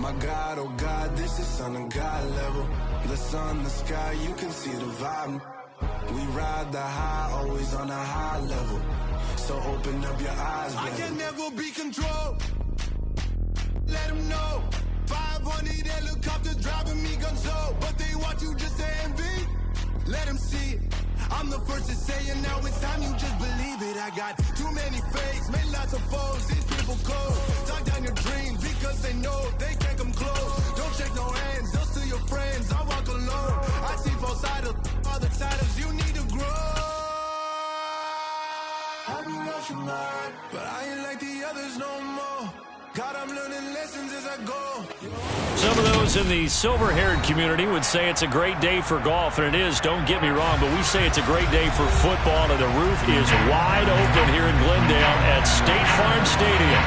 my God, oh God, this is son of God level. The sun, the sky, you can see the vibe. We ride the high, always on a high level. So open up your eyes, baby. I can never be controlled. Let them know. 500 helicopters driving me gonzo, but they want you just to envy. Let them see it. I'm the first to say it, now it's time you just believe it. I got too many fakes, made lots of foes. These people cold. Talk down your dreams because they know they can't come close. Don't shake no hands, those to your friends. I walk alone. I see both sides of other titles. You need to grow. I be lost your mind, but I ain't like the others no more. God, I'm learning lessons as I go. Some of those in the silver-haired community would say it's a great day for golf, and it is, don't get me wrong, but we say it's a great day for football, and the roof is wide open here in Glendale at State Farm Stadium.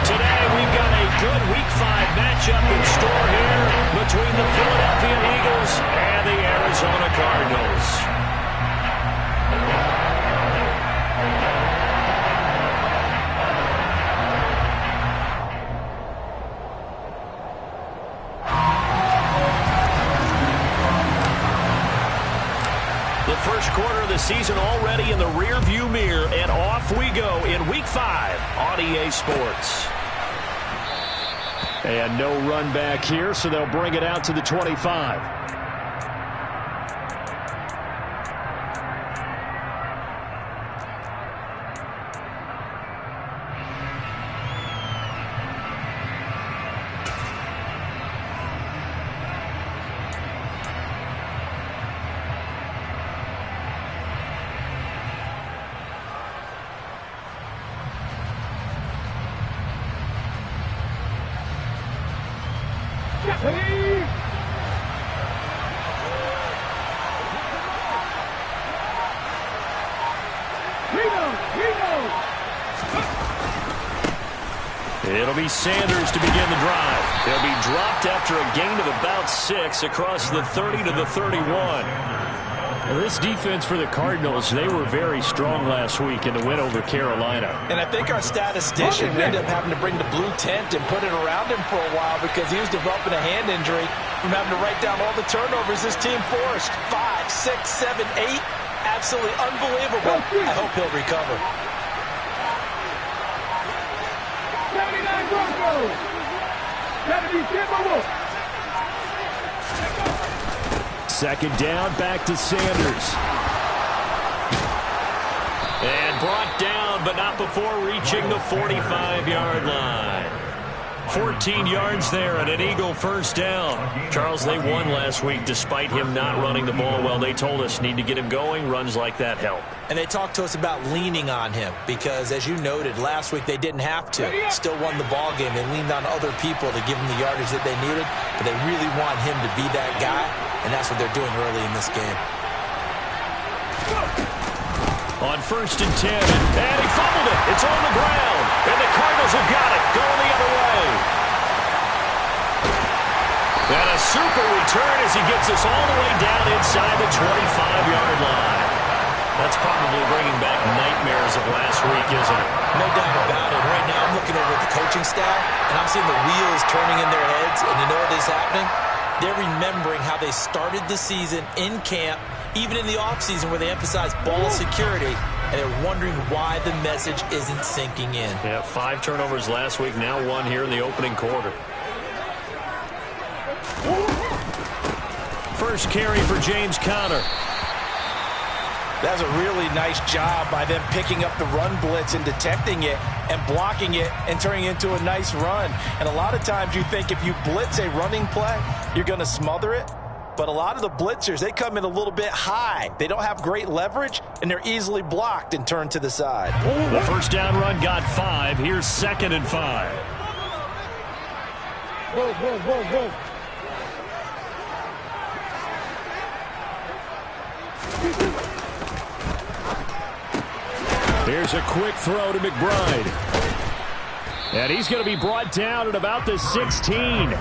Today, we've got a good Week 5 matchup in store here between the Philadelphia Eagles and the Arizona Cardinals. First quarter of the season already in the rear-view mirror, and off we go in Week 5 on EA Sports. And no run back here, so they'll bring it out to the 25. It'll be Sanders to begin the drive. He'll be dropped after a gain of about 6 across the 30 to the 31. Well, this defense for the Cardinals, they were very strong last week in the win over Carolina. And I think our statistician ended up having to bring the blue tent and put it around him for a while because he was developing a hand injury from having to write down all the turnovers this team forced. 5, 6, 7, 8. Absolutely unbelievable. I hope he'll recover. 79 Broncos. 70 Second down, back to Sanders. And brought down, but not before reaching the 45-yard line. 14 yards there and an Eagle first down. Charles, they won last week despite him not running the ball well. They told us need to get him going. Runs like that help. And they talked to us about leaning on him because, as you noted, last week they didn't have to. Still won the ball game. They leaned on other people to give them the yardage that they needed, but they really want him to be that guy, and that's what they're doing early in this game. On 1st and 10, and he fumbled it. It's on the ground, and the Cardinals have got it. Going the other way. And a super return as he gets us all the way down inside the 25-yard line. That's probably bringing back nightmares of last week, isn't it? No doubt about it. Right now I'm looking over at the coaching staff, and I'm seeing the wheels turning in their heads, and you know what is happening? They're remembering how they started the season in camp, even in the offseason where they emphasized ball security, and they're wondering why the message isn't sinking in. Yeah, 5 turnovers last week, now 1 here in the opening quarter. First carry for James Conner. That's a really nice job by them picking up the run blitz and detecting it and blocking it and turning it into a nice run. And a lot of times you think if you blitz a running play, you're going to smother it. But a lot of the blitzers, they come in a little bit high. They don't have great leverage, and they're easily blocked and turned to the side. The first down run got 5. Here's 2nd and 5. Whoa, whoa, whoa, whoa. Here's a quick throw to McBride. And he's going to be brought down at about the 16.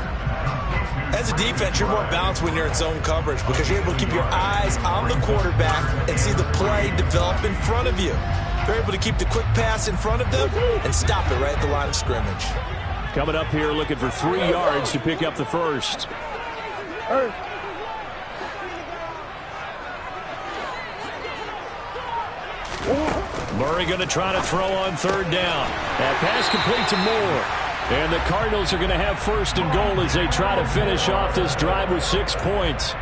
As a defense, you're more balanced when you're in zone coverage because you're able to keep your eyes on the quarterback and see the play develop in front of you. You're able to keep the quick pass in front of them and stop it right at the line of scrimmage. Coming up here looking for 3 yards to pick up the first. Murray going to try to throw on 3rd down. That pass complete to Moore. And the Cardinals are going to have 1st and goal as they try to finish off this drive with 6 points.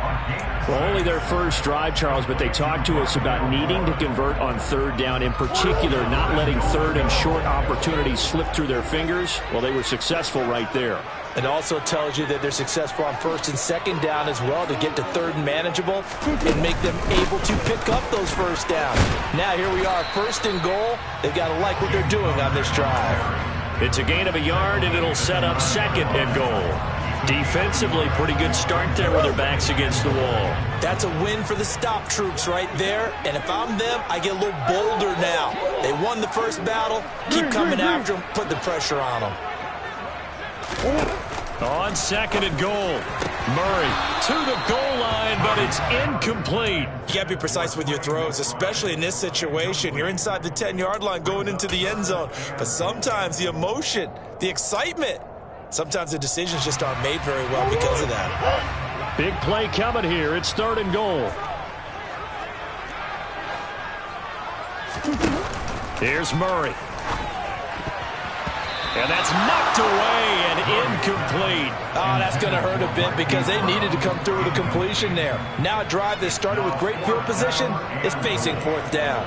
Well, only their first drive, Charles, but they talked to us about needing to convert on 3rd down, in particular not letting 3rd and short opportunities slip through their fingers. Well, they were successful right there. It also tells you that they're successful on 1st and 2nd down as well to get to 3rd and manageable and make them able to pick up those 1st downs. Now here we are, 1st and goal. They've got to like what they're doing on this drive. It's a gain of 1 yard, and it'll set up 2nd and goal. Defensively, pretty good start there with their backs against the wall. That's a win for the stop troops right there. And if I'm them, I get a little bolder now. They won the first battle. Keep coming after them. Put the pressure on them. On 2nd and goal. Murray to the goal line, but it's incomplete. You got to be precise with your throws, especially in this situation. You're inside the 10-yard line going into the end zone. But sometimes the emotion, the excitement, sometimes the decisions just aren't made very well because of that. Big play coming here. It's 3rd and goal. Here's Murray. And that's knocked away and incomplete. Oh, that's going to hurt a bit because they needed to come through with a completion there. Now a drive that started with great field position is facing 4th down.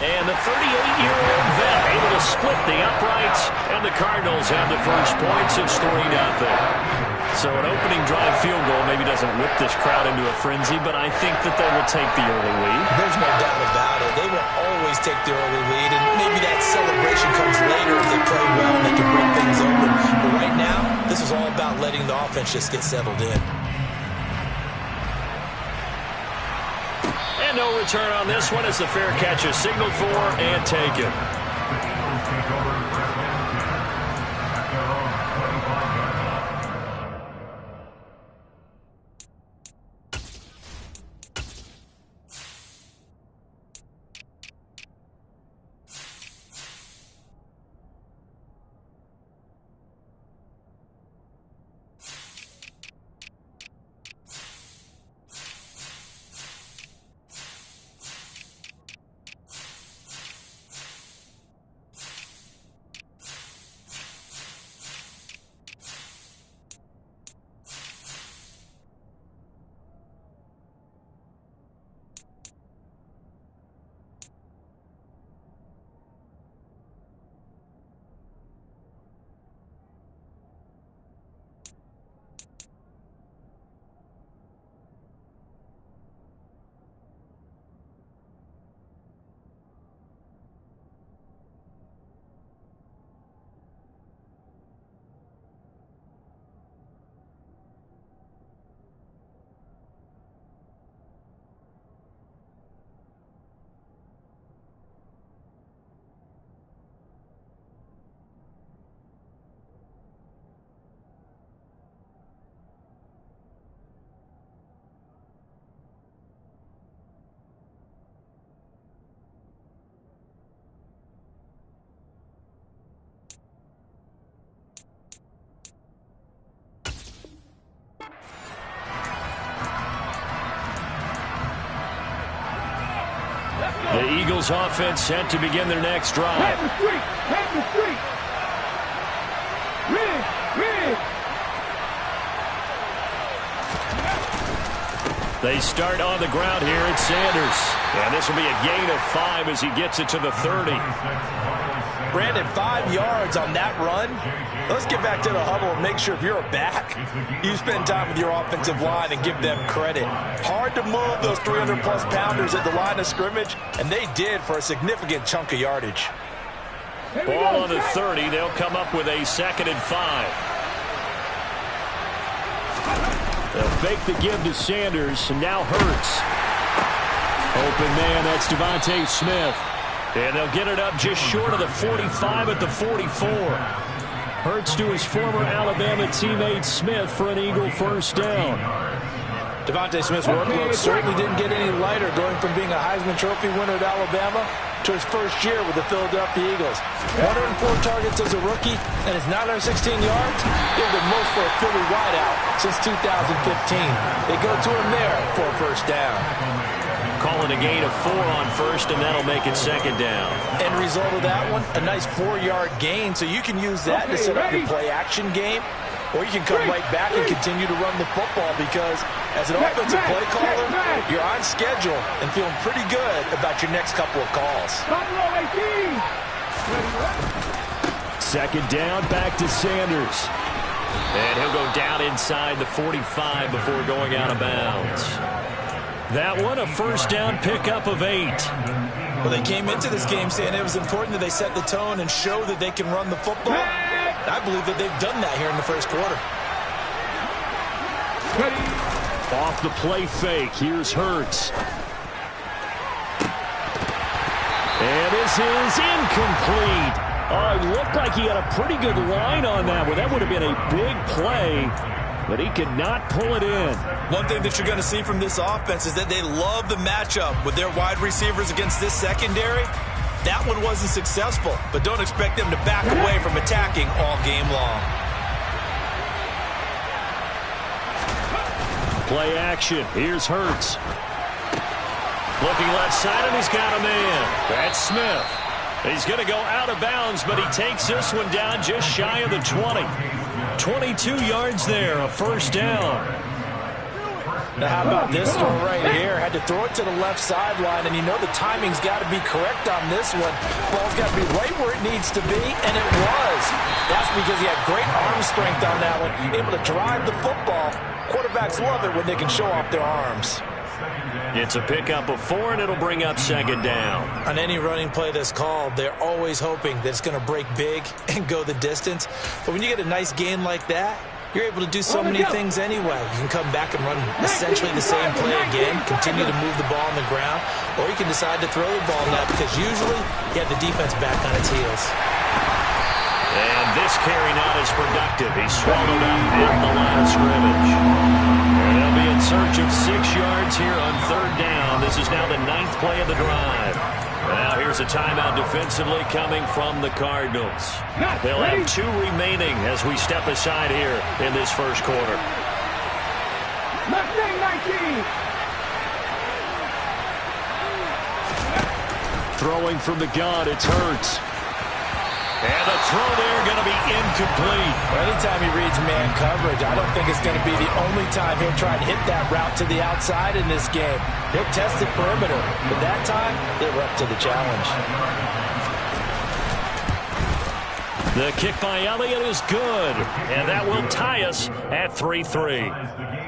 And the 38-year-old vet able to split the uprights, and the Cardinals have the first points. It's 3-0. So an opening drive field goal maybe doesn't whip this crowd into a frenzy, but I think that they will take the early lead. There's no doubt about it. They will always take the early lead, and maybe that celebration comes later if they play well and they can break things open. But right now, this is all about letting the offense just get settled in. And no return on this one as the fair catch is signaled for and taken. The Eagles offense set to begin their next drive. Head the street! Head the street! Rig! Rig! They start on the ground here at Sanders. And this will be a gain of 5 as he gets it to the 30. Brandon, 5 yards on that run. Let's get back to the huddle and make sure if you're a back, you spend time with your offensive line and give them credit. Hard to move those 300-plus pounders at the line of scrimmage, and they did for a significant chunk of yardage. Ball on the 30. They'll come up with a 2nd and 5. They'll fake the give to Sanders, and now Hurts. Open man, that's Devontae Smith. And they'll get it up just short of the 45 at the 44. Hurts to his former Alabama teammate Smith for an Eagle first down. Devontae Smith's workload certainly didn't get any lighter, going from being a Heisman Trophy winner at Alabama to his first year with the Philadelphia Eagles. 104 targets as a rookie, and his 916 yards, they're the most for a Philly wideout since 2015. They go to him there for a first down. Calling a gain of 4 on first, and that'll make it second down. End result of that one, a nice 4-yard gain, so you can use that to set up your play-action game, or you can come right back and continue to run the football because as an offensive play caller, you're on schedule and feeling pretty good about your next couple of calls. Second down, back to Sanders. And he'll go down inside the 45 before going out of bounds. That one, a first down pickup of 8. Well, they came into this game saying it was important that they set the tone and show that they can run the football. I believe that they've done that here in the first quarter. Off the play fake, here's Hurts. And this is incomplete. Oh, it looked like he had a pretty good line on that one. That would have been a big play, but he could not pull it in. One thing that you're going to see from this offense is that they love the matchup with their wide receivers against this secondary. That one wasn't successful, but don't expect them to back away from attacking all game long. Play action. Here's Hurts. Looking left side, and he's got a man. That's Smith. He's going to go out of bounds, but he takes this one down just shy of the 20. 22 yards there, a first down. Now, how about this throw right here? Had to throw it to the left sideline, and you know the timing's got to be correct on this one. Ball's got to be right where it needs to be, and it was. That's because he had great arm strength on that one, able to drive the football. Quarterbacks love it when they can show off their arms. It's a pickup of 4, and it'll bring up second down. On any running play that's called, they're always hoping that it's going to break big and go the distance. But when you get a nice gain like that, you're able to do so many things anyway. You can come back and run essentially the same play again, continue to move the ball on the ground, or you can decide to throw the ball now because usually you have the defense back on its heels. And this carry not as productive. He's swallowed up at the line of scrimmage. And they'll be in search of 6 yards here on third down. This is now the 9th play of the drive. Now here's a timeout defensively coming from the Cardinals. They'll have 2 remaining as we step aside here in this first quarter. 19. Throwing from the gun, it's Hurts. And the throw there going to be incomplete. Well, anytime he reads man coverage, I don't think it's going to be the only time he'll try and hit that route to the outside in this game. He'll test the perimeter, but that time, they were up to the challenge. The kick by Elliott is good, and that will tie us at 3-3.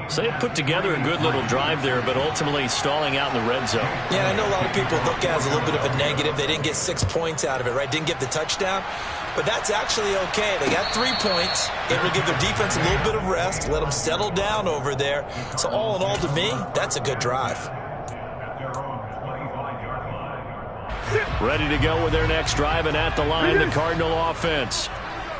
So they put together a good little drive there, but ultimately stalling out in the red zone. Yeah, I know a lot of people look at it as a little bit of a negative. They didn't get 6 points out of it, right? Didn't get the touchdown. But that's actually okay. They got 3 points. Able to give their defense a little bit of rest, let them settle down over there. So all in all, to me, that's a good drive. Ready to go with their next drive, and at the line, the Cardinal offense.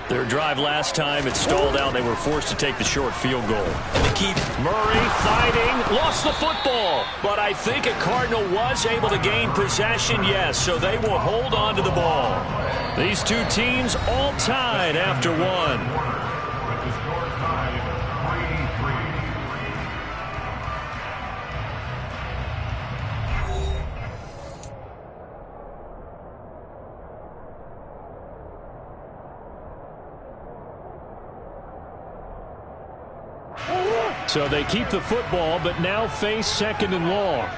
Their drive last time, it stalled out. They were forced to take the short field goal. And to keep Murray fighting, lost the football. But I think a Cardinal was able to gain possession, yes, so they will hold on to the ball. These two teams all tied after 1. So they keep the football, but now face second and long.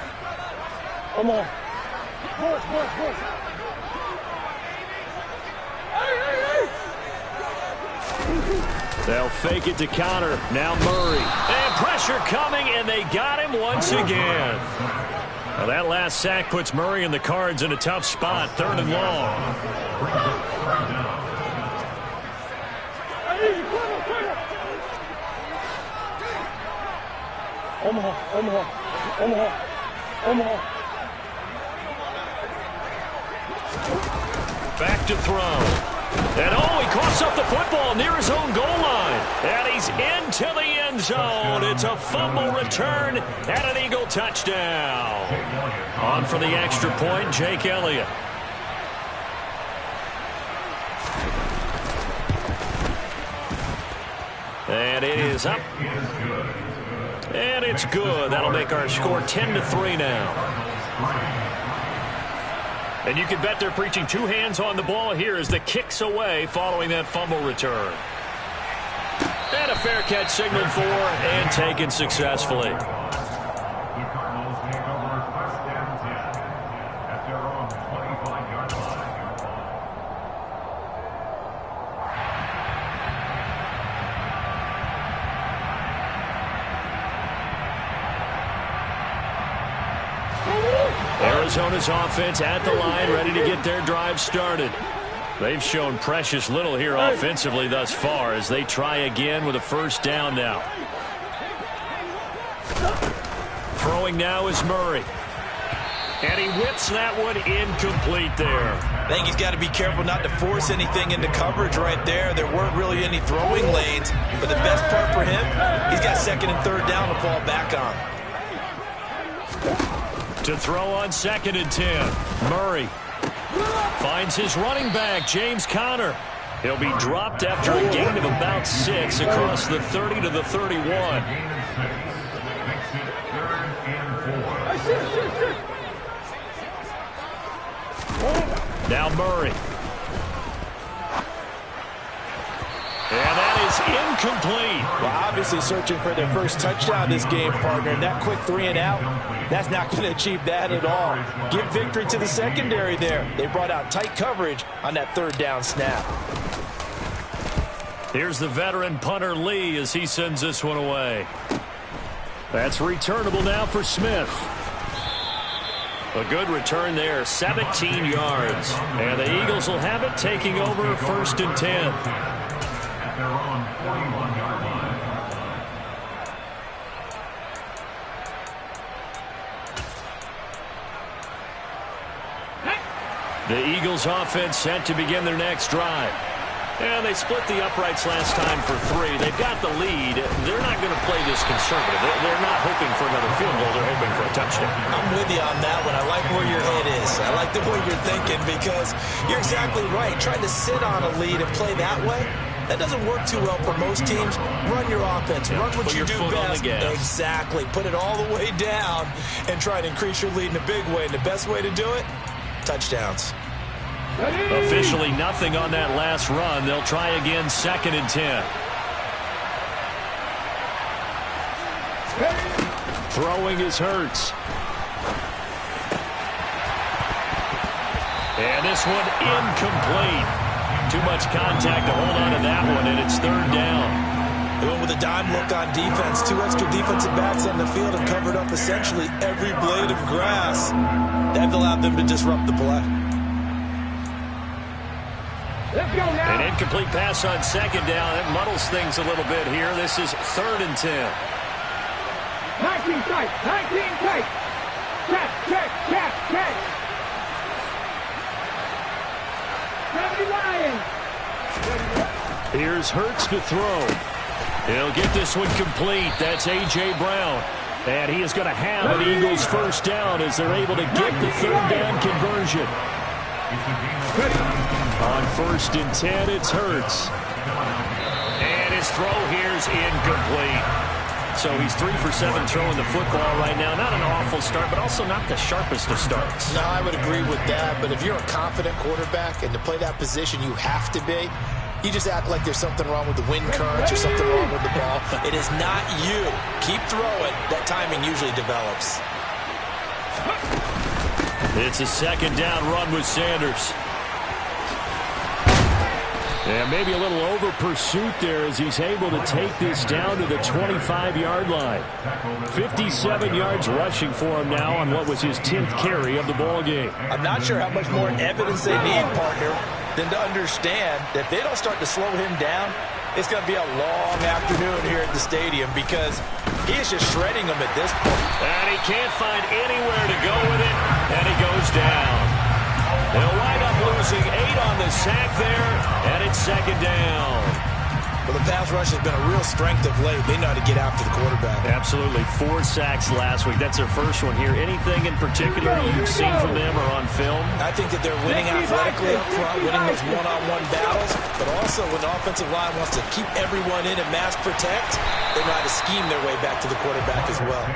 Come on. Push. They'll fake it to Connor. Now Murray. And pressure coming, and they got him once again. Now that last sack puts Murray and the Cards in a tough spot. 3rd and long. Omaha. Back to throw. And he coughs up the football near his own goal line. And he's into the end zone. It's a fumble return and an Eagle touchdown. On for the extra point, Jake Elliott. And it is up. And it's good. That'll make our score 10-3 now. And you can bet they're preaching two hands on the ball here as the kick's away following that fumble return. And a fair catch signaled for and taken successfully. Arizona's offense at the line, ready to get their drive started. They've shown precious little here offensively thus far as they try again with a first down now. Throwing now is Murray. And he whips that one incomplete there. I think he's got to be careful not to force anything into coverage right there. There weren't really any throwing lanes, but the best part for him, he's got second and third down to fall back on. To throw on 2nd and 10. Murray finds his running back, James Conner. He'll be dropped after a gain of about 6 across the 30 to the 31. Now Murray. And that is incomplete. Well, obviously searching for their first touchdown this game, partner. And that quick 3 and out, that's not going to achieve that at all. Give victory to the secondary there. They brought out tight coverage on that third down snap. Here's the veteran punter Lee as he sends this one away. That's returnable now for Smith. A good return there, 17 yards. And the Eagles will have it, taking over 1st and 10. Their own 41-yard line. The Eagles offense set to begin their next drive. And they split the uprights last time for 3. They've got the lead. They're not going to play this conservative. They're not hoping for another field goal. They're hoping for a touchdown. I'm with you on that one. I like where your head is. I like the way you're thinking because you're exactly right. Trying to sit on a lead and play that way, that doesn't work too well for most teams. Run your offense. Run what you do best. Exactly. Put it all the way down and try to increase your lead in a big way. And the best way to do it, touchdowns. Officially nothing on that last run. They'll try again 2nd and 10. Throwing is Hurts. And this one incomplete. Too much contact to hold on to that one, and it's 3rd down. They went with a dime look on defense. 2 extra defensive backs on the field and covered up essentially every blade of grass. That allowed them to disrupt the play. An incomplete pass on 2nd down. It muddles things a little bit here. This is 3rd and 10. 19 tight. 19 tight. Check. 70 Lions. Here's Hurts to throw. He'll get this one complete. That's A.J. Brown. And he is going to have an Eagles first down as they're able to get the 3rd down conversion. On 1st and 10, it's Hurts. And his throw here's incomplete. So he's 3 for 7 throwing the football right now. Not an awful start, but also not the sharpest of starts. No, I would agree with that. But if you're a confident quarterback and to play that position you have to be, you just act like there's something wrong with the wind currents or something wrong with the ball. It is not you. Keep throwing. That timing usually develops. It's a 2nd down run with Sanders. And maybe a little over pursuit there as he's able to take this down to the 25-yard line. 57 yards rushing for him now on what was his 10th carry of the ball game. I'm not sure how much more evidence they need, partner, than to understand that if they don't start to slow him down, it's going to be a long afternoon here at the stadium because he is just shredding them at this point. And he can't find anywhere to go with it, and he goes down. They'll wind up losing 8 on the sack there, second down. Well, the pass rush has been a real strength of late. They know how to get after the quarterback. Absolutely. 4 sacks last week. That's their first one here. Anything in particular you've seen from them or on film? I think that they're winning athletically up front, winning those one-on-one battles, but also when the offensive line wants to keep everyone in and mass protect, they know how to scheme their way back to the quarterback as well.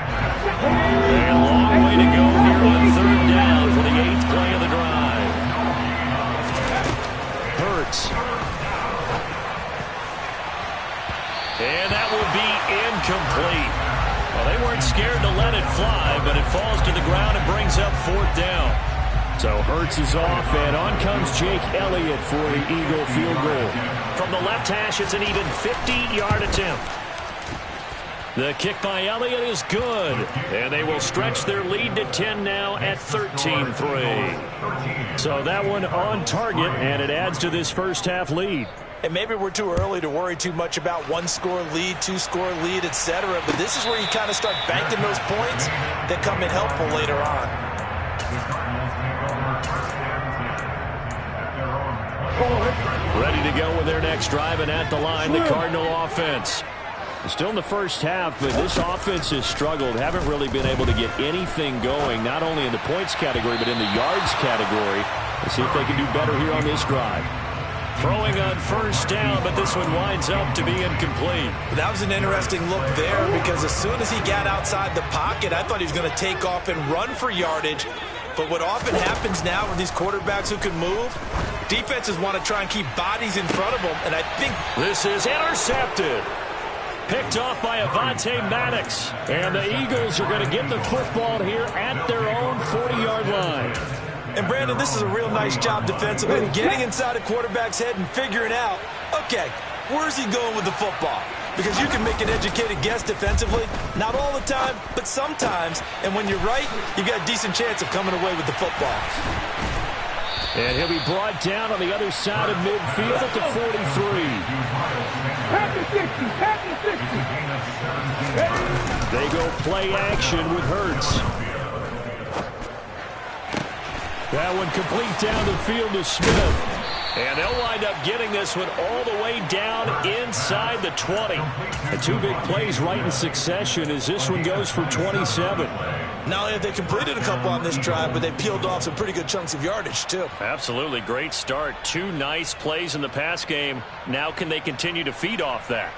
And a long way to go here on third down for the 8th play of the drive. Hurts. And that will be incomplete. Well, they weren't scared to let it fly, but it falls to the ground and brings up 4th down. So Hurts is off, and on comes Jake Elliott for the Eagle field goal. From the left hash, it's an even 50-yard attempt. The kick by Elliott is good, and they will stretch their lead to 10 now at 13-3. So that one on target, and it adds to this first half lead. And maybe we're too early to worry too much about 1-score lead, 2-score lead, etc. But this is where you kind of start banking those points that come in helpful later on. Ready to go with their next drive, and at the line, the Cardinal offense. Still in the first half, but this offense has struggled. Haven't really been able to get anything going, not only in the points category, but in the yards category. Let's see if they can do better here on this drive. Throwing on first down, but this one winds up to be incomplete. That was an interesting look there because as soon as he got outside the pocket, I thought he was going to take off and run for yardage. But what often happens now with these quarterbacks who can move, defenses want to try and keep bodies in front of them, and I think this is intercepted. Picked off by Avonte Maddox. And the Eagles are going to get the football here at their own 40-yard line. And, Brandon, this is a real nice job defensively, getting inside a quarterback's head and figuring out, okay, where's he going with the football? Because you can make an educated guess defensively, not all the time, but sometimes. And when you're right, you've got a decent chance of coming away with the football. And he'll be brought down on the other side of midfield at the 43. They go play action with Hurts. That one complete down the field to Smith. And they'll wind up getting this one all the way down inside the 20. And 2 big plays right in succession as this one goes for 27. Not only have they completed a couple on this drive, but they peeled off some pretty good chunks of yardage, too. Absolutely. Great start. 2 nice plays in the pass game. Now can they continue to feed off that?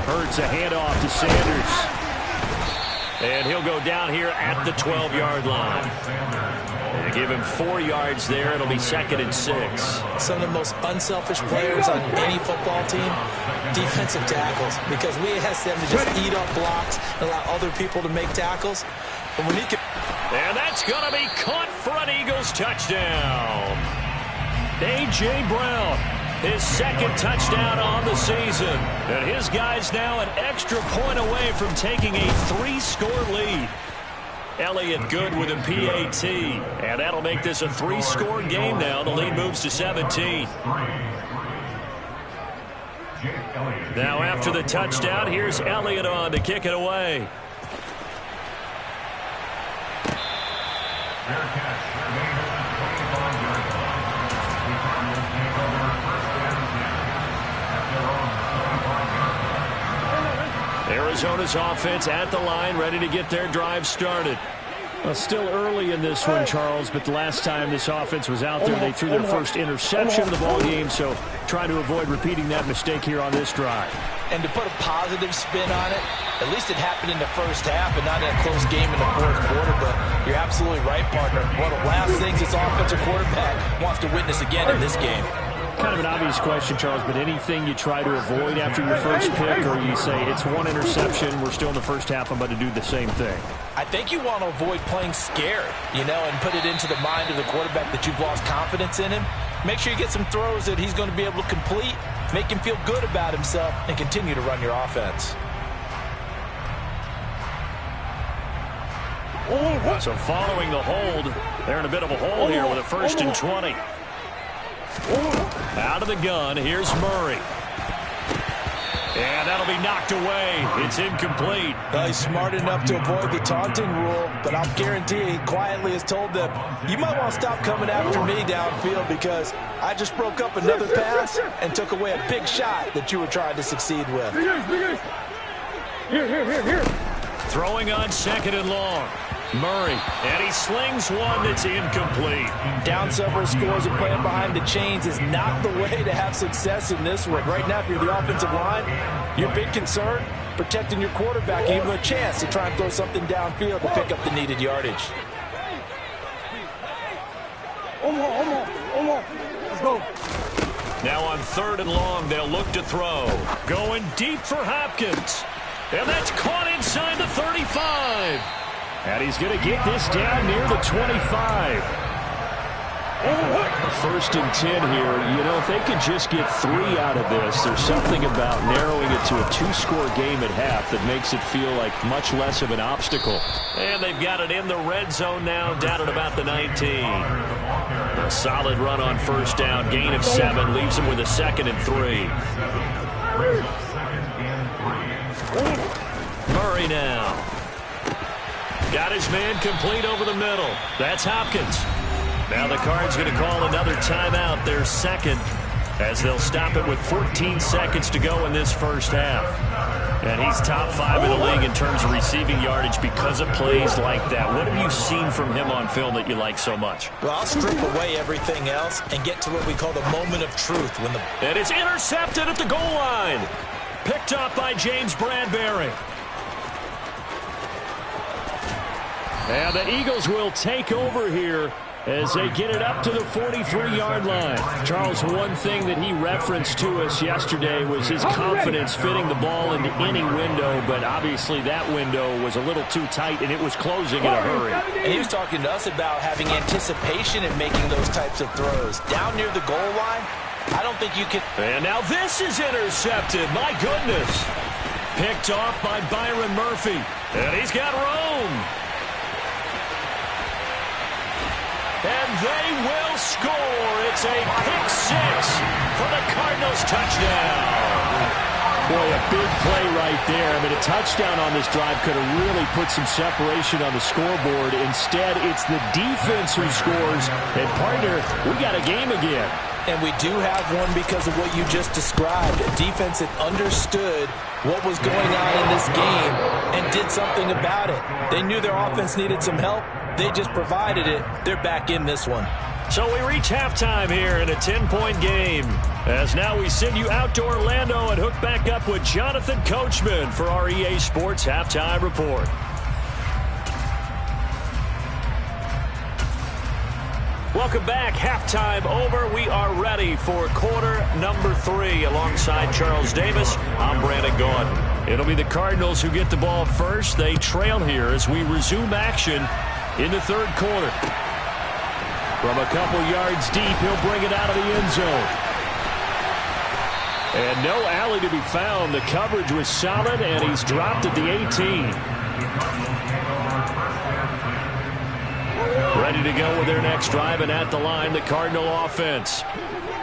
Hurts a handoff to Sanders. And he'll go down here at the 12-yard line. And give him 4 yards there. It'll be 2nd and 6. Some of the most unselfish players on any football team, defensive tackles, because we ask them to just eat up blocks and allow other people to make tackles. But when he can... And that's going to be caught for an Eagles touchdown. A.J. Brown, his 2nd touchdown on the season. And his guys now an extra point away from taking a 3-score lead. Elliott good with a PAT. And that'll make this a 3-score game now. The lead moves to 17. Now after the touchdown, here's Elliott on to kick it away. Arizona's offense at the line, ready to get their drive started. Well, still early in this one, Charles, but the last time this offense was out there, they threw their first interception of the ball game, so try to avoid repeating that mistake here on this drive. And to put a positive spin on it, at least it happened in the first half and not in a close game in the 4th quarter, but you're absolutely right, partner. One of the last things this offensive quarterback wants to witness again in this game. Kind of an obvious question, Charles, but anything you try to avoid after your first pick, or you say it's one interception, we're still in the first half, I'm about to do the same thing? I think you want to avoid playing scared, and put it into the mind of the quarterback that you've lost confidence in him. Make sure you get some throws that he's going to be able to complete, make him feel good about himself, and continue to run your offense. So following the hold, they're in a bit of a hole here with a 1st and 20. Out of the gun, here's Murray. And that'll be knocked away. It's incomplete. Well, he's smart enough to avoid the taunting rule, but I'll guarantee he quietly has told them, you might want to stop coming after me downfield because I just broke up another pass and took away a big shot that you were trying to succeed with. Here. Throwing on 2nd and long. Murray, and he slings one that's incomplete. Down several scores and playing behind the chains is not the way to have success in this one. Right now, if you're the offensive line, your big concern, protecting your quarterback, give him a chance to try and throw something downfield to pick up the needed yardage. Let's go. Now on 3rd and long, they'll look to throw. Going deep for Hopkins. And that's caught inside the 35. And he's going to get this down near the 25. 1st and 10 here. If they could just get 3 out of this, there's something about narrowing it to a 2-score game at half that makes it feel like much less of an obstacle. And they've got it in the red zone now, down at about the 19. A solid run on 1st down, gain of 7, leaves them with a 2nd and 3. Murray now. Got his man complete over the middle. That's Hopkins. Now the Cards going to call another timeout, their 2nd, as they'll stop it with 14 seconds to go in this first half. And he's top 5 in the league in terms of receiving yardage because of plays like that. What have you seen from him on film that you like so much? Well, I'll strip away everything else and get to what we call the moment of truth. And it's intercepted at the goal line. Picked up by James Bradbury. And the Eagles will take over here as they get it up to the 43-yard line. Charles, one thing that he referenced to us yesterday was his confidence fitting the ball into any window, but obviously that window was a little too tight, and it was closing in a hurry. And he was talking to us about having anticipation in making those types of throws. Down near the goal line, I don't think you can... And now this is intercepted. My goodness. Picked off by Byron Murphy. And he's got Rome. And they will score. It's a pick 6 for the Cardinals touchdown. Boy, a big play right there. I mean, a touchdown on this drive could have really put some separation on the scoreboard. Instead, it's the defense who scores. And, partner, we got a game again. And we do have one because of what you just described. A defense that understood what was going on in this game and did something about it. They knew their offense needed some help. They just provided it. They're back in this one. So we reach halftime here in a 10-point game. As now we send you out to Orlando and hook back up with Jonathan Coachman for our EA Sports Halftime Report. Welcome back. Halftime over. We are ready for quarter number 3. Alongside Charles Davis, I'm Brandon Gaudin. It'll be the Cardinals who get the ball first. They trail here as we resume action in the 3rd quarter. From a couple yards deep, he'll bring it out of the end zone. And no alley to be found. The coverage was solid, and he's dropped at the 18. Ready to go with their next drive, and at the line, the Cardinal offense.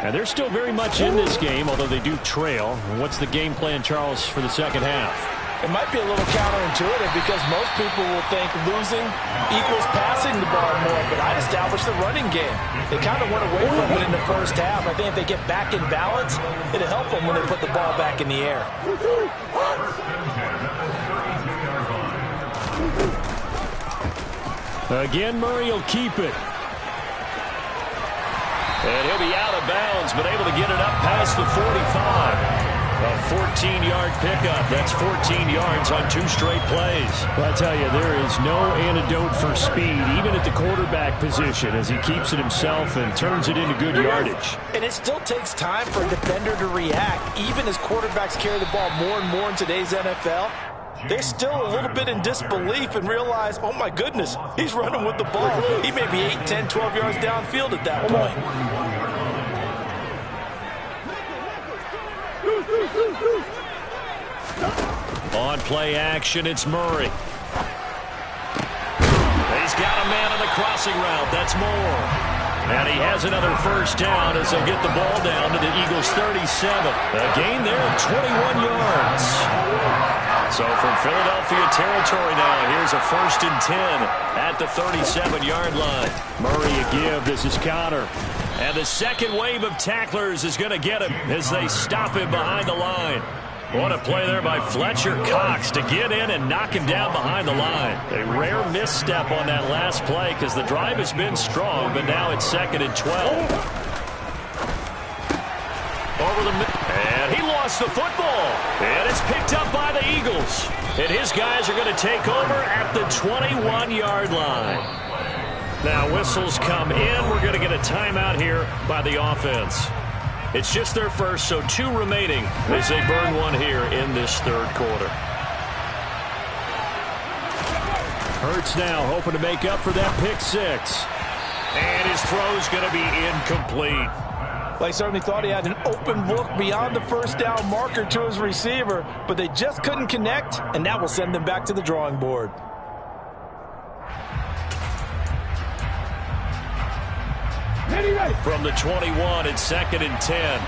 And they're still very much in this game, although they do trail. What's the game plan, Charles, for the second half? It might be a little counterintuitive because most people will think losing equals passing the ball more, but I'd establish the running game. They kind of went away from it in the first half. I think if they get back in balance, it'll help them when they put the ball back in the air. Again, Murray will keep it. And he'll be out of bounds, but able to get it up past the 45. A 14-yard pickup. That's 14 yards on 2 straight plays. Well, I tell you, there is no antidote for speed, even at the quarterback position, as he keeps it himself and turns it into good yardage. And it still takes time for a defender to react. Even as quarterbacks carry the ball more and more in today's NFL, they're still a little bit in disbelief and realize, oh my goodness, he's running with the ball. He may be 8, 10, 12 yards downfield at that point. On play action, it's Murray. He's got a man on the crossing route. That's Moore. And he has another first down as they'll get the ball down to the Eagles' 37. A gain there of 21 yards. So from Philadelphia territory now, here's a 1st and 10 at the 37-yard line. Murray a give. This is Connor. And the second wave of tacklers is going to get him as they stop him behind the line. What a play there by Fletcher Cox to get in and knock him down behind the line. A rare misstep on that last play because the drive has been strong, but now it's 2nd and 12. Over the middle, and he lost the football. And it's picked up by the Eagles. And his guys are going to take over at the 21-yard line. Now whistles come in. We're going to get a timeout here by the offense. It's just their first, so 2 remaining as they burn one here in this 3rd quarter. Hurts now hoping to make up for that pick 6. And his throw's going to be incomplete. Well, he certainly thought he had an open look beyond the first down marker to his receiver, but they just couldn't connect, and that will send them back to the drawing board. From the 21, it's 2nd and 10.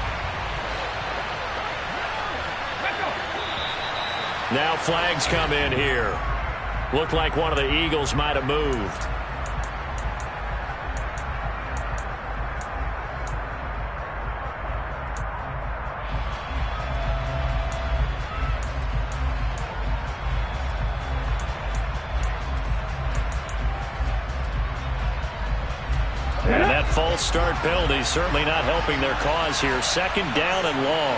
Now flags come in here. Looked like one of the Eagles might have moved. And that false start penalty certainly not helping their cause here. 2nd down and long.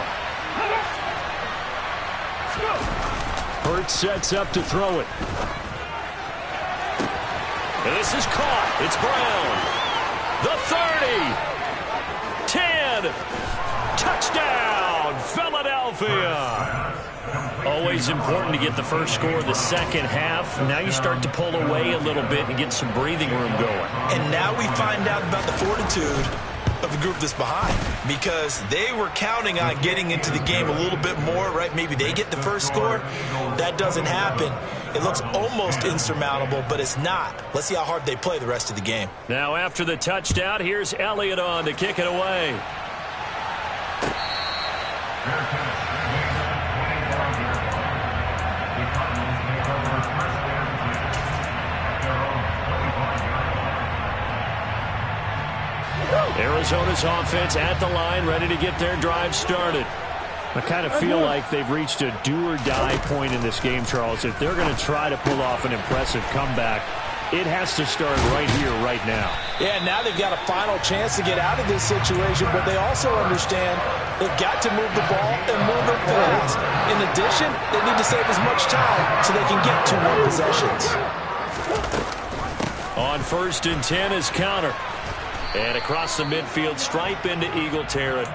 Hurts sets up to throw it. And this is caught. It's Brown. The 30. 10. Touchdown, Philadelphia. Always important to get the first score of the second half. Now you start to pull away a little bit and get some breathing room going. And now we find out about the fortitude of the group that's behind, because they were counting on getting into the game a little bit more, right? Maybe they get the first score. That doesn't happen. It looks almost insurmountable, but it's not. Let's see how hard they play the rest of the game. Now after the touchdown, here's Elliott on to kick it away. Arizona's offense at the line, ready to get their drive started. I kind of feel like they've reached a do-or-die point in this game, Charles. If they're going to try to pull off an impressive comeback, it has to start right here, right now. Yeah, now they've got a final chance to get out of this situation, but they also understand they've got to move the ball and move it fast. In addition, they need to save as much time so they can get 2 more possessions. On 1st and 10 is Connor. And across the midfield stripe into Eagle territory.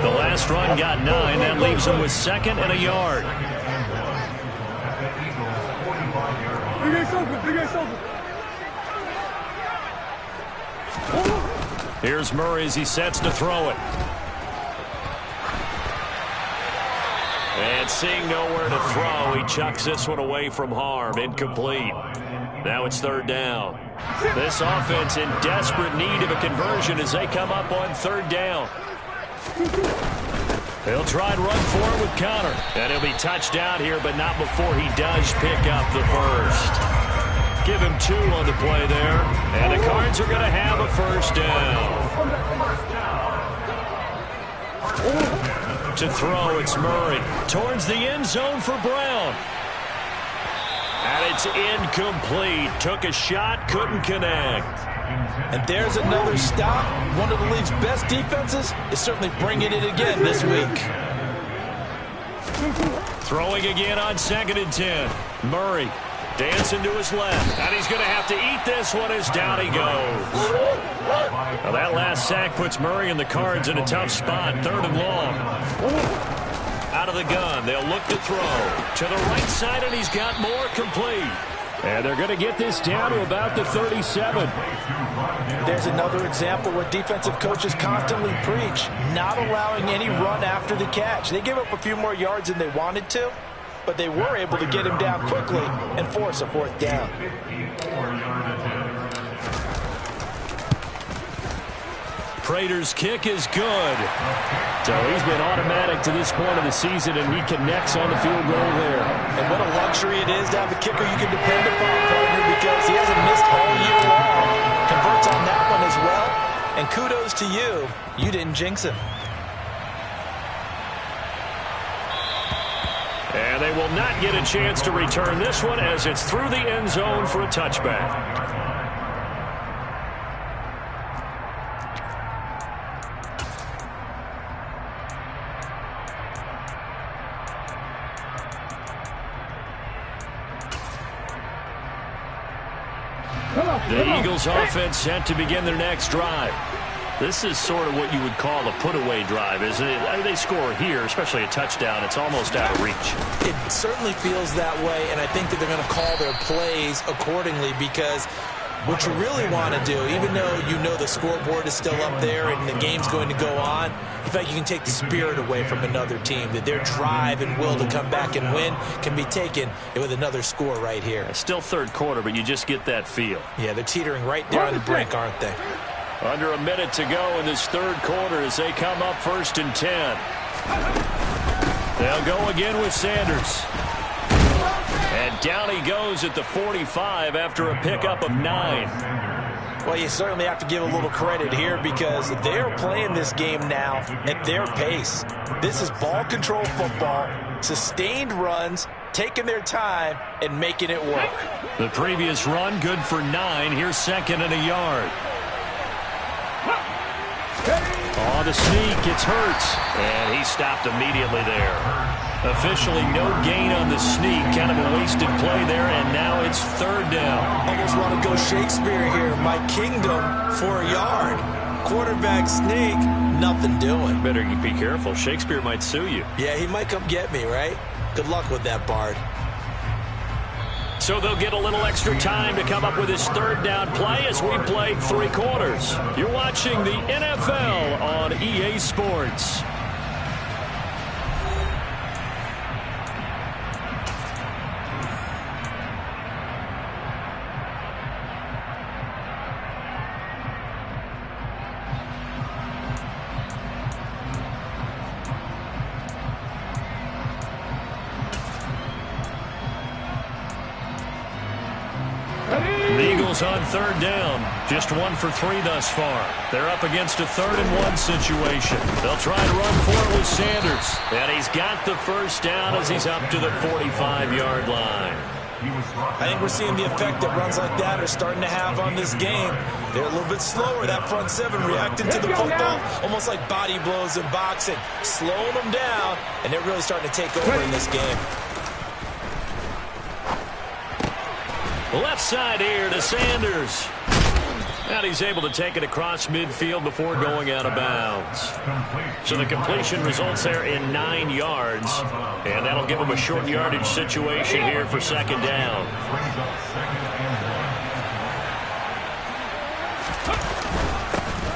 The last run got 9. That leaves him with 2nd and a yard. Here's Murray as he sets to throw it. And seeing nowhere to throw, he chucks this one away from harm. Incomplete. Now it's 3rd down. This offense in desperate need of a conversion as they come up on 3rd down. He'll try and run for it with Connor. And he'll be touched down here, but not before he does pick up the first. Give him 2 on the play there. And the Cards are going to have a first down. To throw, it's Murray. Towards the end zone for Brown. And it's incomplete. Took a shot, couldn't connect. And there's another stop. One of the league's best defenses is certainly bringing it again this week. Throwing again on 2nd and 10. Murray dancing to his left. And he's going to have to eat this one as down he goes. Now that last sack puts Murray and the Cards in a tough spot. 3rd and long. Out of the gun. They'll look to throw. To the right side, and he's got more complete. And they're going to get this down to about the 37. There's another example where defensive coaches constantly preach, not allowing any run after the catch. They gave up a few more yards than they wanted to, but they were able to get him down quickly and force a 4th down. Prater's kick is good. So he's been automatic to this point of the season, and he connects on the field goal there. And what a luxury it is to have a kicker you can depend upon, partner, because he hasn't missed all year long. Converts on that one as well. And kudos to you. You didn't jinx him. And they will not get a chance to return this one as it's through the end zone for a touchback. The Eagles offense set to begin their next drive. This is sort of what you would call a put-away drive, isn't it? I mean, they score here, especially a touchdown. It's almost out of reach. It certainly feels that way, and I think that they're going to call their plays accordingly, because what you really want to do, even though you know the scoreboard is still up there and the game's going to go on, in fact, you can take the spirit away from another team, that their drive and will to come back and win can be taken with another score right here. It's still 3rd quarter, but you just get that feel. Yeah, they're teetering right there on the brink, aren't they? Under a minute to go in this 3rd quarter as they come up 1st and 10. They'll go again with Sanders. And down he goes at the 45 after a pickup of 9. Well, you certainly have to give a little credit here, because they're playing this game now at their pace. This is ball control football, sustained runs, taking their time, and making it work. The previous run good for 9. Here's 2nd and a yard. Oh, the sneak, it's Hurts. And he stopped immediately there. Officially no gain on the sneak. Kind of a wasted play there, and now it's 3rd down. Almost want to go Shakespeare here. My kingdom for a yard. Quarterback sneak, nothing doing. Better be careful. Shakespeare might sue you. Yeah, he might come get me, right? Good luck with that, Bard. So they'll get a little extra time to come up with his 3rd down play as we played 3 quarters. You're watching the NFL on EA Sports. The Eagles on 3rd down. Just 1 for 3 thus far. They're up against a 3rd and 1 situation. They'll try to run for it with Sanders. And he's got the first down as he's up to the 45-yard line. I think we're seeing the effect that runs like that are starting to have on this game. They're a little bit slower, that front 7, reacting to the football, almost like body blows in boxing, slowing them down, and they're really starting to take over in this game. Left side here to Sanders. And he's able to take it across midfield before going out of bounds. So the completion results there in 9 yards. And that'll give him a short yardage situation here for 2nd down.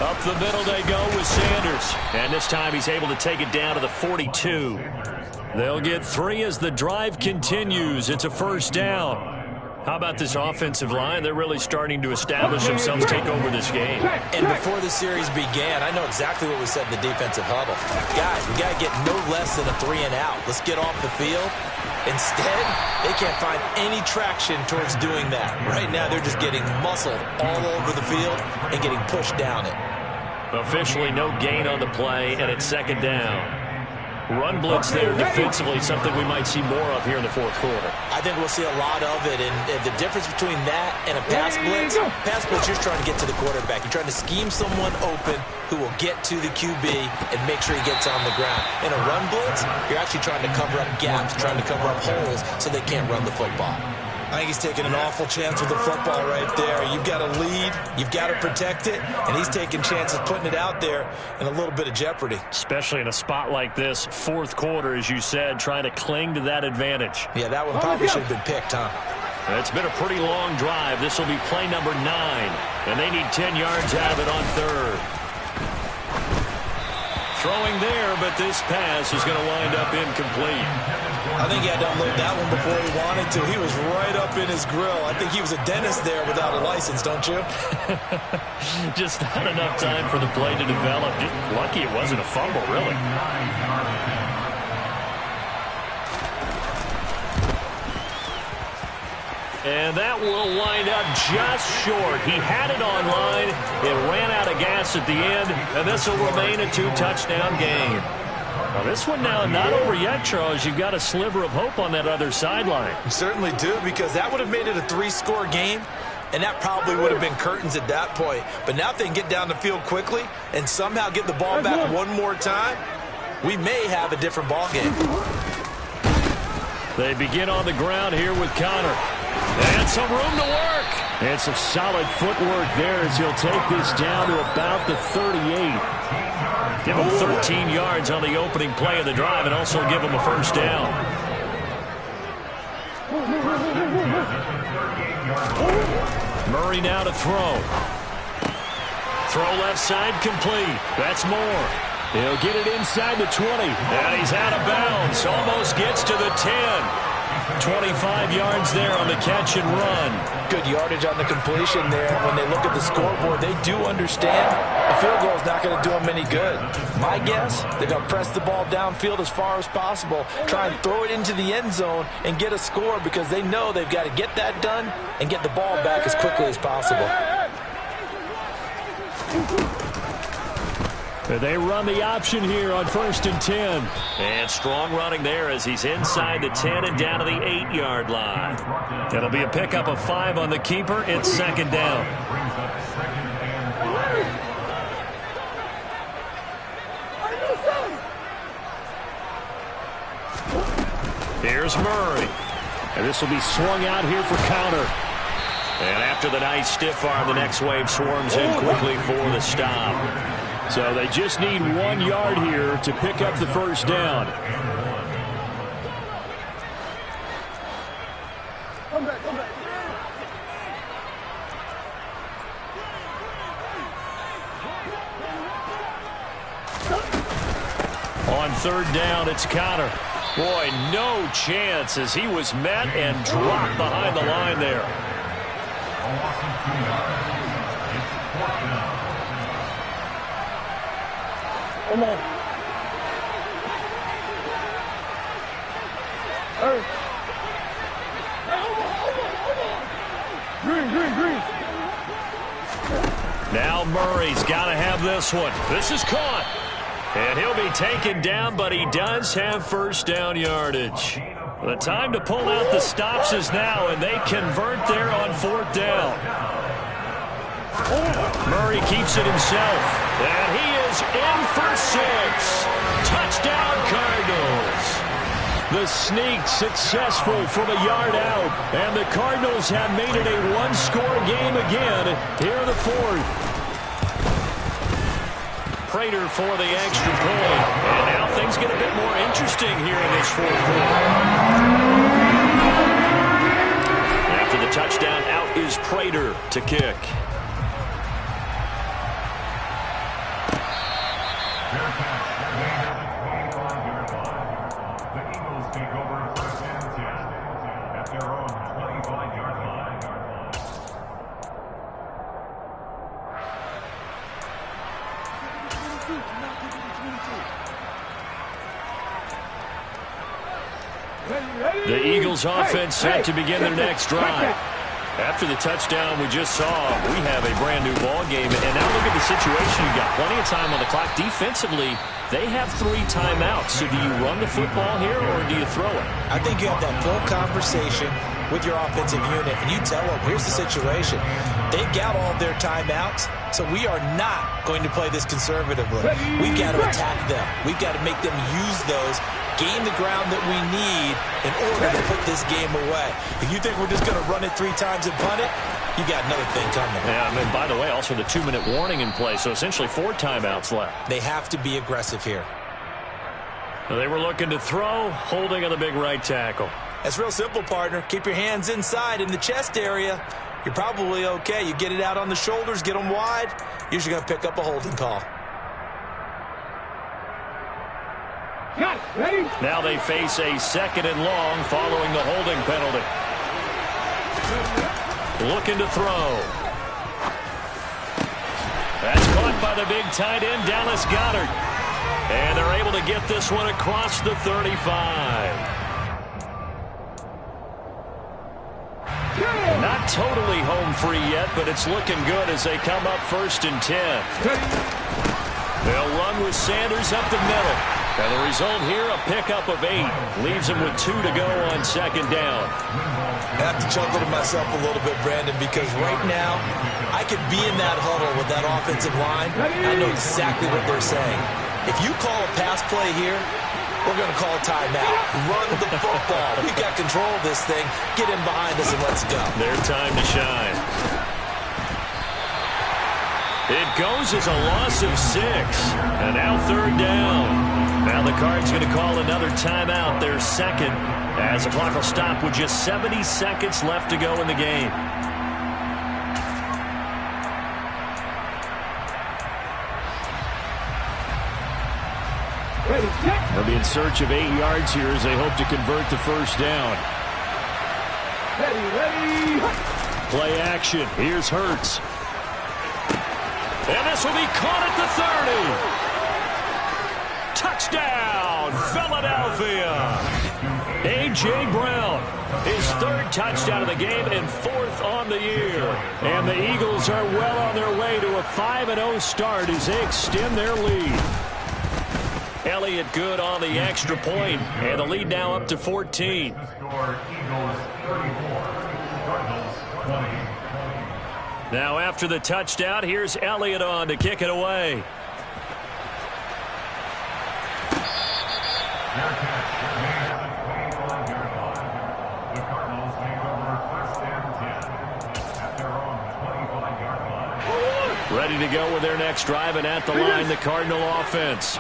Up the middle they go with Sanders. And this time he's able to take it down to the 42. They'll get 3 as the drive continues. It's a first down. How about this offensive line? They're really starting to establish themselves, take over this game. And before the series began, I know exactly what we said in the defensive huddle. Guys, we got to get no less than a 3 and out. Let's get off the field. Instead, they can't find any traction towards doing that. Right now, they're just getting muscled all over the field and getting pushed down it. Officially no gain on the play, and it's second down. Run blitz there defensively, something we might see more of here in the fourth quarter. I think we'll see a lot of it, and the difference between that and a pass blitz, you're trying to get to the quarterback. You're trying to scheme someone open who will get to the QB and make sure he gets on the ground. In a run blitz, you're actually trying to cover up gaps, trying to cover up holes so they can't run the football. I think he's taking an awful chance with the football right there. You've got to lead, you've got to protect it, and he's taking chances putting it out there in a little bit of jeopardy. Especially in a spot like this, fourth quarter, as you said, trying to cling to that advantage. Yeah, that one probably should have been picked, huh? It's been a pretty long drive. This will be play number 9, and they need 10 yards out of it on third. Throwing there, but this pass is going to wind up incomplete. I think he had to unload that one before he wanted to. He was right up in his grill. I think he was a dentist there without a license, don't you? Just not enough time for the play to develop. Just lucky it wasn't a fumble, really. And that will wind up just short. He had it on line. It ran out of gas at the end, and this will remain a 2-touchdown game. Well, this one now not over yet, Charles. You've got a sliver of hope on that other sideline. You certainly do, because that would have made it a 3-score game, and that probably would have been curtains at that point. But now if they can get down the field quickly and somehow get the ball back one more time, we may have a different ball game. They begin on the ground here with Connor. And some room to work. And some solid footwork there as he'll take this down to about the 38. Give him 13 yards on the opening play of the drive and also give him a first down. Murray now to throw. Throw left side complete. That's Moore. He'll get it inside the 20. And he's out of bounds. Almost gets to the 10. 25 yards there on the catch and run. Good yardage on the completion there. When they look at the scoreboard, they do understand a field goal is not going to do them any good. My guess, they're going to press the ball downfield as far as possible, try and throw it into the end zone and get a score, because they know they've got to get that done and get the ball back as quickly as possible. They run the option here on 1st and 10. And strong running there as he's inside the 10 and down to the 8-yard line. It'll be a pickup of 5 on the keeper. It's second down. Here's Murray. And this will be swung out here for counter. And after the nice stiff arm, the next wave swarms in quickly for the stop. So they just need 1 yard here to pick up the first down. On 3rd down, it's Connor. Boy, no chance as he was met and dropped behind the line there. Come on. Hey. Green. Now Murray's got to have this one. This is caught. And he'll be taken down, but he does have first down yardage. The time to pull out the stops is now, and they convert there on 4th down. Murray keeps it himself, and he is in for 6. Touchdown, Cardinals. The sneak successful from a yard out, and the Cardinals have made it a 1-score game again here in the 4th. Prater for the extra point, and now things get a bit more interesting here in this 4th quarter. After the touchdown, out is Prater to kick. The Eagles take over 1st and 10 at their own 25-yard line. The Eagles offense set to begin their next drive. After the touchdown we just saw, we have a brand new ball game. And now look at the situation. You got plenty of time on the clock. Defensively, they have 3 timeouts. So do you run the football here or do you throw it? I think you have that full conversation with your offensive unit, and you tell them, here's the situation. They've got all of their timeouts, so we are not going to play this conservatively. We've got to attack them. We've got to make them use those, gain the ground that we need in order to put this game away. If you think we're just going to run it 3 times and punt it, you got another thing coming. Yeah, I mean, by the way, also the 2-minute warning in play, so essentially 4 timeouts left. They have to be aggressive here. They were looking to throw, holding on the big right tackle. That's real simple, partner. Keep your hands inside in the chest area. You're probably okay. You get it out on the shoulders, get them wide. Usually going to pick up a holding call. Now they face a 2nd and long following the holding penalty. Looking to throw. That's caught by the big tight end, Dallas Goedert. And they're able to get this one across the 35. Not totally home free yet, but it's looking good as they come up 1st and 10. They'll run with Sanders up the middle. And the result here, a pickup of 8. Leaves them with 2 to go on 2nd down. I have to chuckle to myself a little bit, Brandon, because right now I could be in that huddle with that offensive line. I know exactly what they're saying. If you call a pass play here, we're going to call a timeout. Run the football. We've got control of this thing. Get in behind us and let's go. Their time to shine. It goes as a loss of 6. And now 3rd down. Now the Cards going to call another timeout, their 2nd, as the clock will stop with just 70 seconds left to go in the game. They'll be in search of 8 yards here as they hope to convert the 1st down. Ready. Play action. Here's Hurts. And this will be caught at the 30. Touchdown, Philadelphia. A.J. Brown, his 3rd touchdown of the game and 4th on the year. And the Eagles are well on their way to a 5-0 start as they extend their lead. Elliott good on the extra point, and the lead now up to 14. Now after the touchdown, here's Elliott on to kick it away. Ready to go with their next drive, and at the line, the Cardinal offense.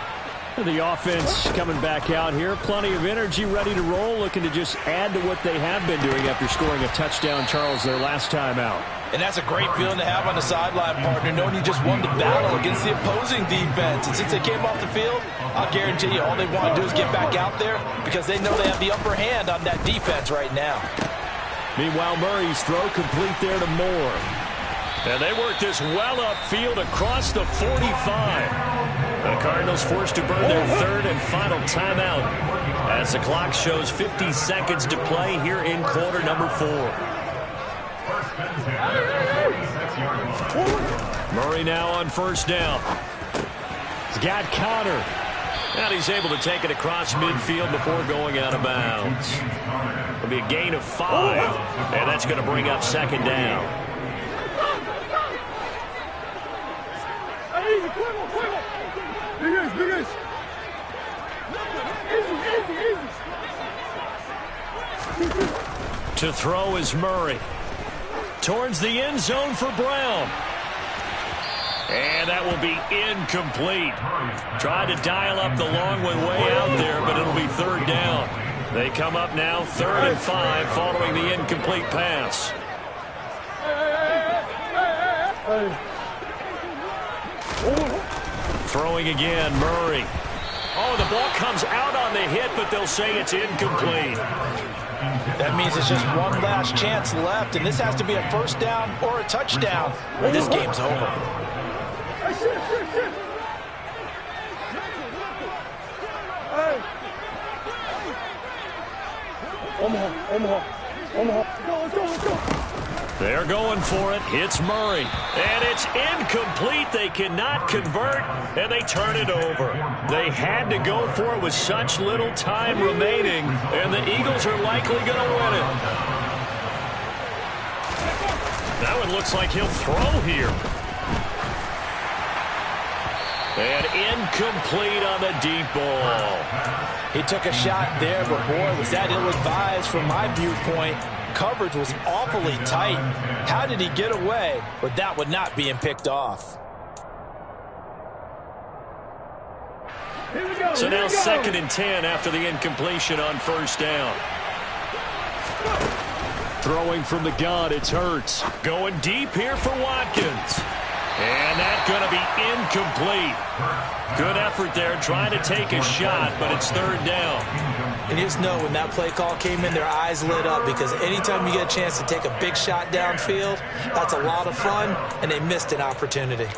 The offense coming back out here. Plenty of energy, ready to roll, looking to just add to what they have been doing after scoring a touchdown, Charles, their last time out. And that's a great feeling to have on the sideline, partner, knowing you just won the battle against the opposing defense. And since they came off the field, I'll guarantee you all they want to do is get back out there because they know they have the upper hand on that defense right now. Meanwhile, Murray's throw complete there to Moore. And they work this well upfield across the 45. The Cardinals forced to burn their 3rd and final timeout as the clock shows 50 seconds to play here in quarter number 4. Murray now on 1st down. He's got Connor. And he's able to take it across midfield before going out of bounds. It'll be a gain of 5, and that's going to bring up 2nd down. To throw is Murray. Towards the end zone for Brown. And that will be incomplete. Tried to dial up the long one way out there, but it'll be 3rd down. They come up now 3rd and 5 following the incomplete pass. Throwing again, Murray. Oh, the ball comes out on the hit, but they'll say it's incomplete. That means it's just one last chance left, and this has to be a 1st down or a touchdown, or this game's over. They're going for it. Hits Murray. And it's incomplete. They cannot convert, and they turn it over. They had to go for it with such little time remaining, and the Eagles are likely going to win it. That one looks like he'll throw here. And incomplete on the deep ball. He took a shot there, but boy, was that ill-advised from my viewpoint. Coverage was awfully tight. How did he get away with that one not being picked off? So now 2nd and 10 after the incompletion on first down. Throwing from the gun, it's Hurts. Going deep here for Watkins. And that's going to be incomplete. Good effort there trying to take a shot, but it's 3rd down. And you just know when that play call came in, their eyes lit up, because anytime you get a chance to take a big shot downfield, that's a lot of fun, and they missed an opportunity.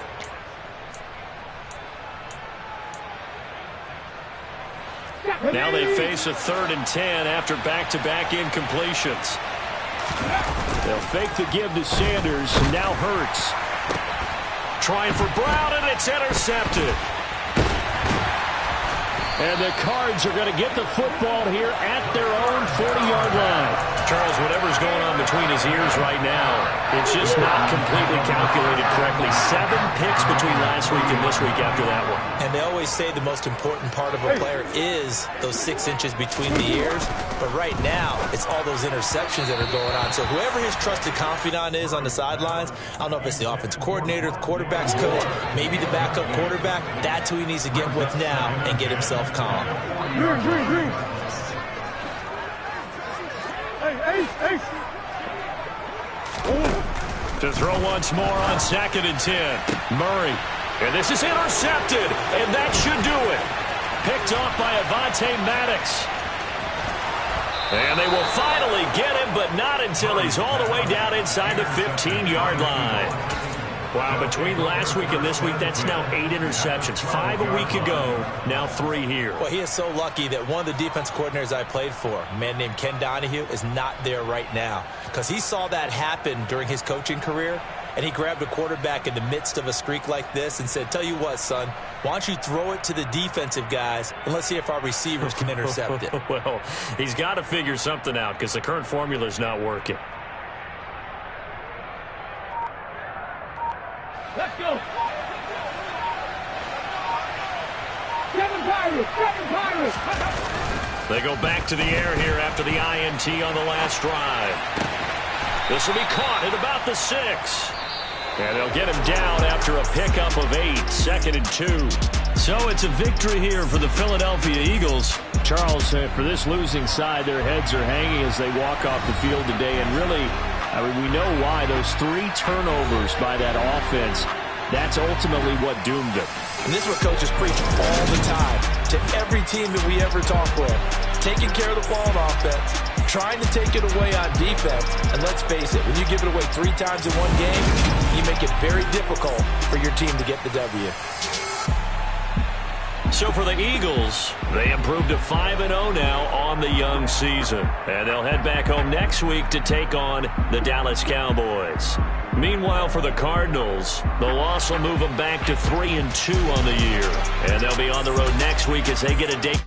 Now they face a 3rd and 10 after back-to-back incompletions. They'll fake the give to Sanders, and now Hurts. Trying for Brown, and it's intercepted. And the Cards are going to get the football here at their own 40-yard line. Charles, whatever's going on between his ears right now, it's just not completely calculated correctly. 7 picks between last week and this week after that one. And they always say the most important part of a player is those 6 inches between the ears. But right now, it's all those interceptions that are going on. So whoever his trusted confidant is on the sidelines, I don't know if it's the offensive coordinator, the quarterback's coach, maybe the backup quarterback, that's who he needs to get with now and get himself calm. Green. Hey. To throw once more on 2nd and 10. Murray. And this is intercepted. And that should do it. Picked off by Avonte Maddox. And they will finally get him, but not until he's all the way down inside the 15-yard line. Wow, between last week and this week, that's now 8 interceptions. 5 a week ago, now 3 here. Well, he is so lucky that one of the defense coordinators I played for, a man named Ken Donahue, is not there right now. Because he saw that happen during his coaching career, and he grabbed a quarterback in the midst of a streak like this and said, tell you what, son, why don't you throw it to the defensive guys, and let's see if our receivers can intercept it. Well, he's got to figure something out because the current formula is not working. Let's go. Seven Pirates. They go back to the air here after the INT on the last drive. This will be caught at about the 6. And they'll get him down after a pickup of 8, 2nd and 2. So it's a victory here for the Philadelphia Eagles. Charles, for this losing side, their heads are hanging as they walk off the field today. And really, I mean, we know why. Those 3 turnovers by that offense, that's ultimately what doomed them. And this is what coaches preach all the time to every team that we ever talk with. Taking care of the ball on offense, trying to take it away on defense. And let's face it, when you give it away 3 times in one game, you make it very difficult for your team to get the W. So for the Eagles, they improved to 5-0 now on the young season. And they'll head back home next week to take on the Dallas Cowboys. Meanwhile, for the Cardinals, the loss will move them back to 3-2 on the year. And they'll be on the road next week as they get a date.